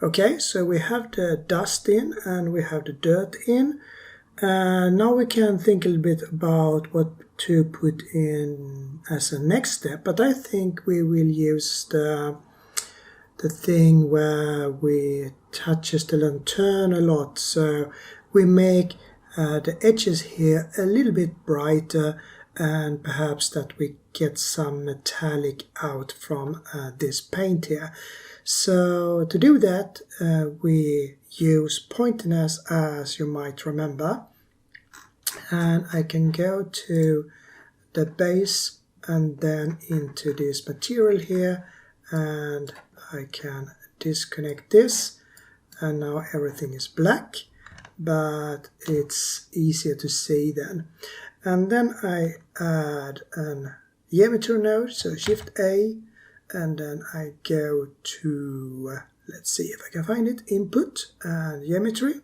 Okay, so we have the dust in and we have the dirt in. Now we can think a little bit about what to put in as a next step, but I think we will use the thing where we touches the lantern a lot. So we make the edges here a little bit brighter, and perhaps that we get some metallic out from this paint here. So to do that, we use pointiness, as you might remember, and I can go to the base and then into this material here, and I can disconnect this, and now everything is black, but it's easier to see then. And then I add an geometry node, so Shift A, and then I go to, let's see if I can find it, Input and Geometry.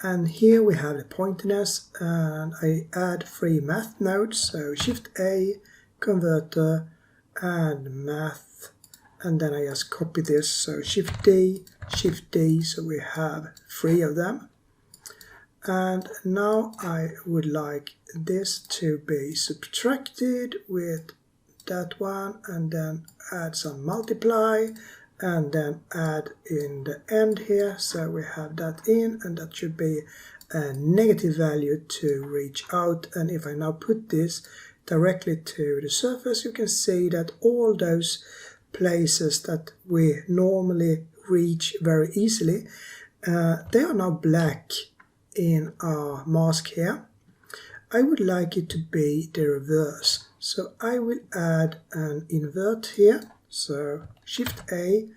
And here we have the pointiness, and I add 3 math nodes, so Shift A, Converter, and Math. And then I just copy this, so Shift D, so we have 3 of them. And now I would like this to be subtracted with that one, and then add some multiply, and then add in the end here, so we have that in, and that should be a negative value to reach out. And if I now put this directly to the surface, you can see that all those places that we normally reach very easily, they are now black in our mask here. I would like it to be the reverse, so I will add an invert here, so Shift A,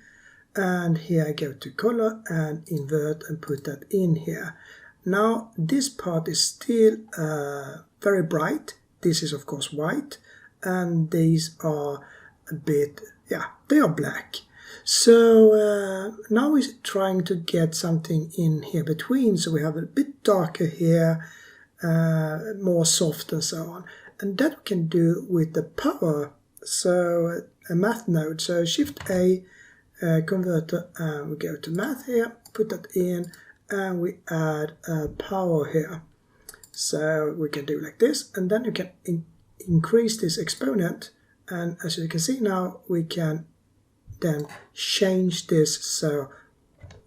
and here I go to color and invert and put that in here. Now this part is still very bright. This is of course white, and these are a bit, yeah, they are black. So now we're trying to get something in here between, so we have a bit darker here, more soft and so on. And that we can do with the power, so a math node, so Shift A, Converter, and we go to math here, put that in, and we add a power here. So we can do like this, and then you can increase this exponent, and as you can see now, we can then change this so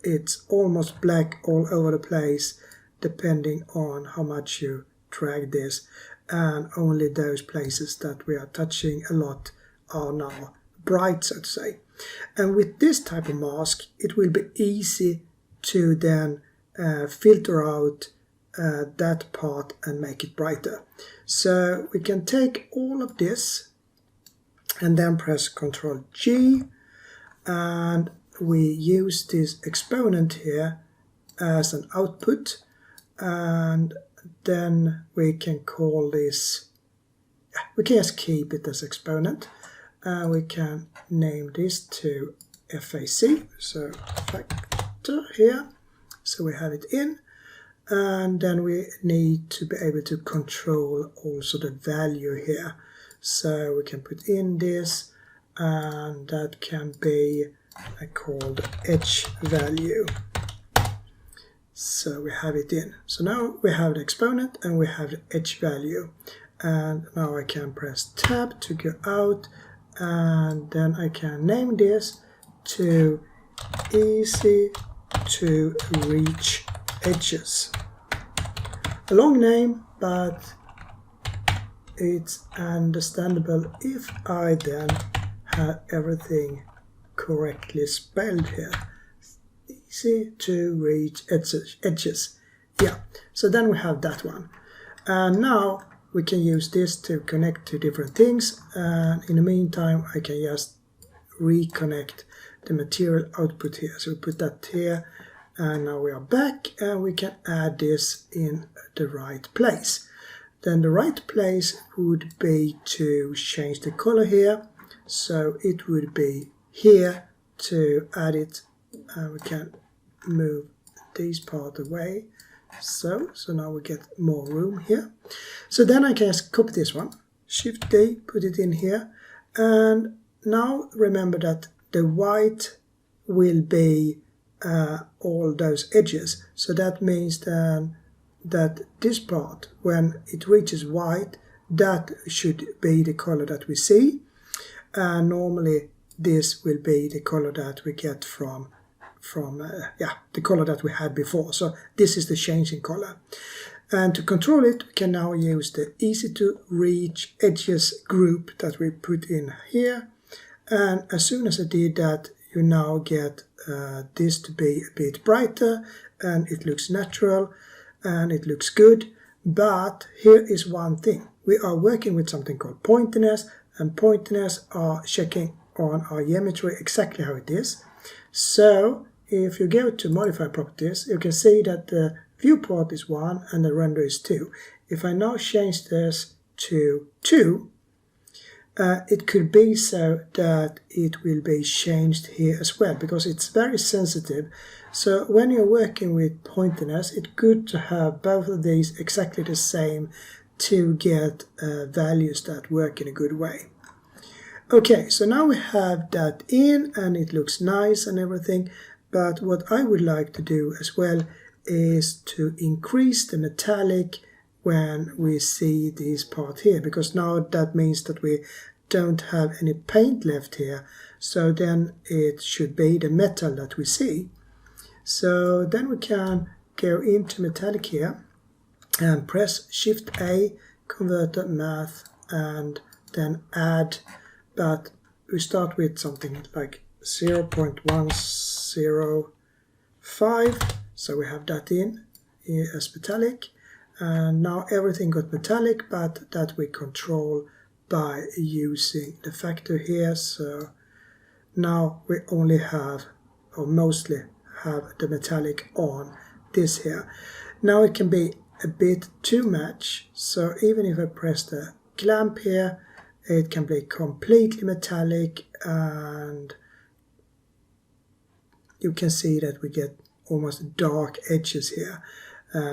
it's almost black all over the place, depending on how much you drag this, and only those places that we are touching a lot are now bright, so to say. And with this type of mask, it will be easy to then filter out that part and make it brighter. So we can take all of this and then press Ctrl G, and we use this exponent here as an output, and then we can call this, we can just keep it as exponent, and we can name this to FAC, so factor here, so we have it in, and then we need to be able to control also the value here, so we can put in this, and that can be called edge value. So we have it in. So now we have the exponent and we have the edge value. And now I can press tab to go out, and then I can name this to easy to reach edges. A long name, but it's understandable if I then have everything correctly spelled here. Easy to reach edges. Yeah, so then we have that one. And now we can use this to connect to different things. And in the meantime, I can just reconnect the material output here. So we put that here, and now we are back, and we can add this in the right place. Then the right place would be to change the color here. So it would be here to add it, and we can move this part away. So now we get more room here. So then I can just copy this one, Shift D, put it in here, and now remember that the white will be all those edges. So that means then that this part, when it reaches white, that should be the color that we see, and normally this will be the color that we get from the color that we had before. So this is the change in color. And to control it, we can now use the easy to reach edges group that we put in here. And as soon as I did that, you now get this to be a bit brighter, and it looks natural and it looks good. But here is one thing. We are working with something called pointiness, and pointiness are checking on our geometry exactly how it is. So if you go to modify properties, you can see that the viewport is 1 and the render is 2. If I now change this to 2, it could be so that it will be changed here as well, because it's very sensitive. So when you're working with pointiness, it's good to have both of these exactly the same to get values that work in a good way. Okay, so now we have that in, and it looks nice and everything, but what I would like to do as well is to increase the metallic when we see this part here, because now that means that we don't have any paint left here, so then it should be the metal that we see. So then we can go into metallic here and press Shift A, converter, math, and then add, but we start with something like 0.105, so we have that in as metallic, and now everything got metallic, but that we control by using the factor here. So now we only have, or mostly have, the metallic on this here. Now it can be a bit too much, so even if I press the clamp here, it can be completely metallic, and you can see that we get almost dark edges here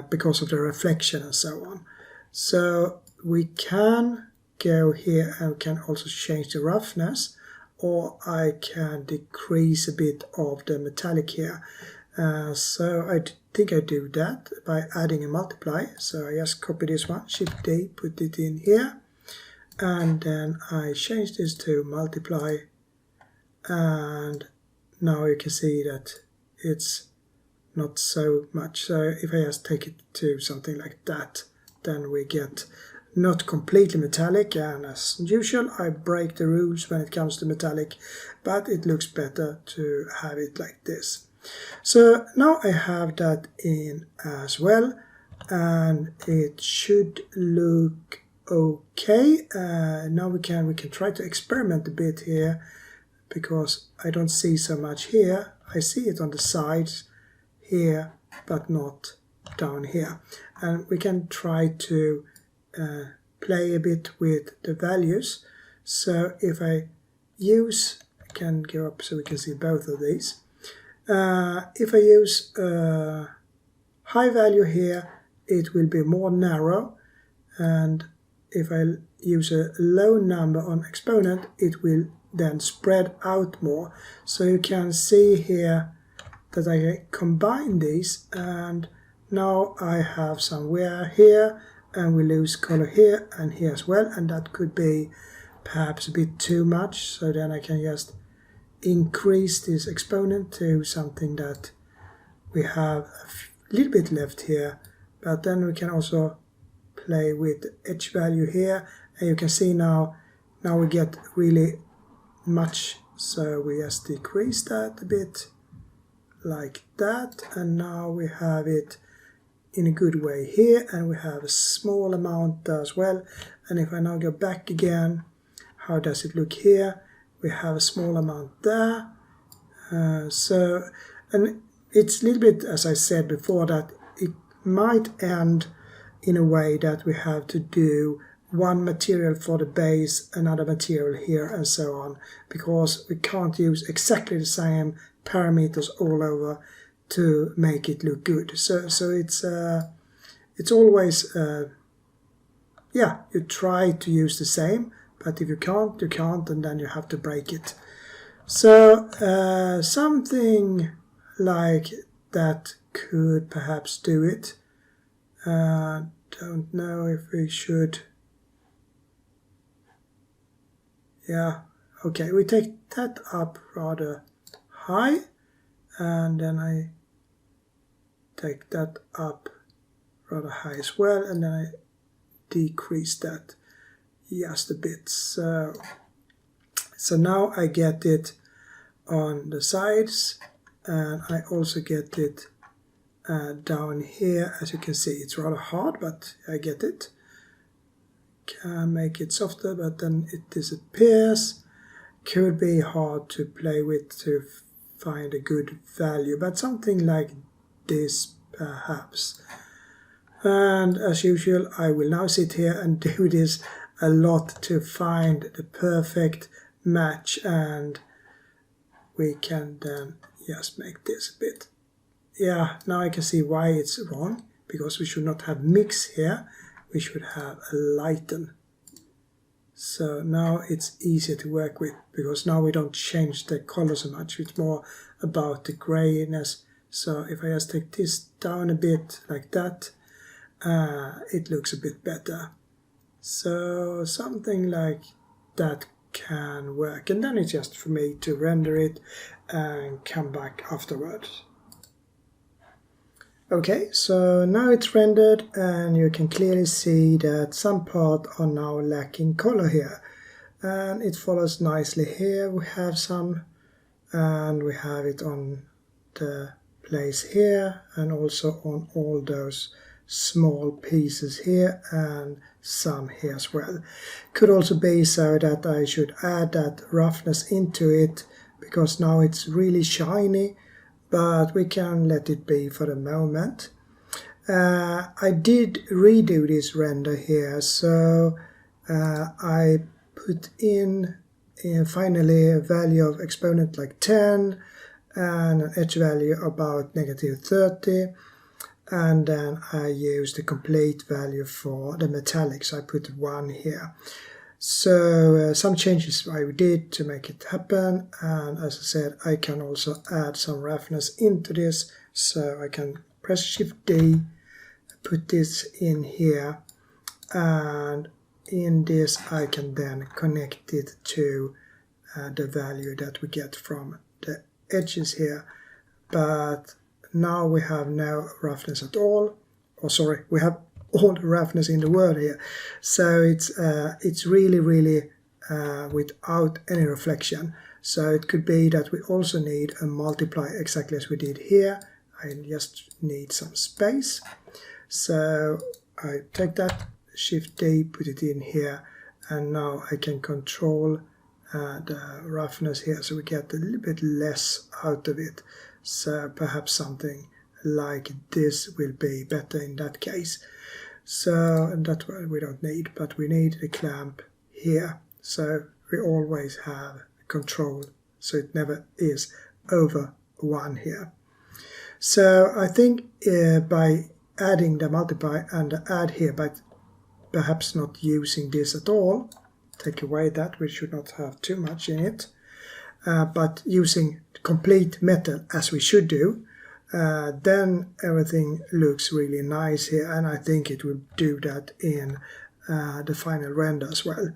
because of the reflection and so on. So we can go here and we can also change the roughness, or I can decrease a bit of the metallic here. So I think I do that by adding a multiply. So I just copy this one, Shift D, put it in here, and then I change this to multiply, and now you can see that it's not so much. So if I just take it to something like that, then we get not completely metallic, and as usual I break the rules when it comes to metallic, but it looks better to have it like this. So now I have that in as well, and it should look okay. Now we can try to experiment a bit here, because I don't see so much here. I see it on the sides here, but not down here. And we can try to play a bit with the values. So if I use, I can go up so we can see both of these. If I use high value here, it will be more narrow, and if I use a low number on exponent, it will then spread out more. So you can see here that I combine these, and now I have some wear here, and we lose color here and here as well, and that could be perhaps a bit too much. So then I can just increase this exponent to something that we have a little bit left here, but then we can also play with the edge value here, and you can see now we get really much. So we just decrease that a bit like that, and now we have it in a good way here, and we have a small amount there as well. And if I now go back again, how does it look here? We have a small amount there. And it's a little bit, as I said before, that it might end in a way that we have to do one material for the base, another material here, and so on, because we can't use exactly the same parameters all over to make it look good. So it's always you try to use the same, but if you can't, and then you have to break it. So something like that could perhaps do it. Don't know if we should. Yeah, okay, we take that up rather high, and then I take that up rather high as well, and then I decrease that just a bit. So now I get it on the sides, and I also get it down here. As you can see, it's rather hard, but I get it. Can make it softer, but then it disappears. Could be hard to play with to find a good value, but something like this perhaps. And as usual, I will now sit here and do this a lot to find the perfect match, and we can then just make this a bit. Yeah, now I can see why it's wrong, because we should not have mix here, we should have a lighten. So now it's easier to work with, because now we don't change the color so much, it's more about the grayness. So if I just take this down a bit like that, it looks a bit better. So something like that can work, and then it's just for me to render it and come back afterwards. Okay, so now it's rendered, and you can clearly see that some parts are now lacking color here, and it follows nicely here. We have some, and we have it on the place here, and also on all those small pieces here, and some here as well. Could also be so that I should add that roughness into it, because now it's really shiny, but we can let it be for the moment. I did redo this render here, so I put in finally a value of exponent like 10 and an edge value about -30, and then I used the complete value for the metallic, so I put 1 here. So some changes I did to make it happen, and as I said, I can also add some roughness into this, so I can press Shift D, put this in here, and in this I can then connect it to the value that we get from the edges here. But now we have no roughness at all, or sorry, we have all the roughness in the world here, so it's really without any reflection. So it could be that we also need a multiply exactly as we did here. I just need some space, so I take that, Shift D, put it in here, and now I can control the roughness here, so we get a little bit less out of it. So perhaps something like this will be better in that case. So that one we don't need, but we need the clamp here, so we always have control, so it never is over 1 here. So I think by adding the multiply and the add here, but perhaps not using this at all, take away that, we should not have too much in it, but using complete metal as we should do, then everything looks really nice here, and I think it will do that in the final render as well.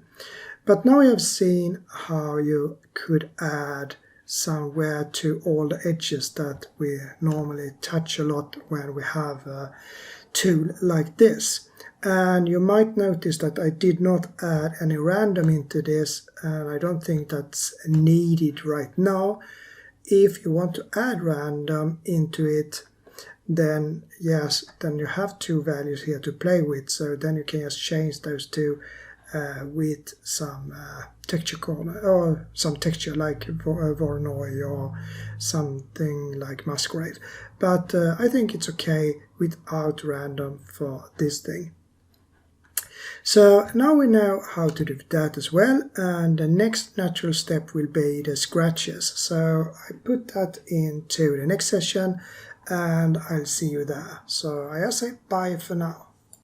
But now we have seen how you could add somewhere to all the edges that we normally touch a lot when we have a tool like this. And you might notice that I did not add any random into this, and I don't think that's needed right now. If you want to add random into it, then yes, then you have 2 values here to play with, so then you can just change those 2 with some texture corner, or some texture like Voronoi or something like Masquerade. But I think it's okay without random for this thing. So now we know how to do that as well, and the next natural step will be the scratches. So I put that into the next session, and I'll see you there. So I say bye for now.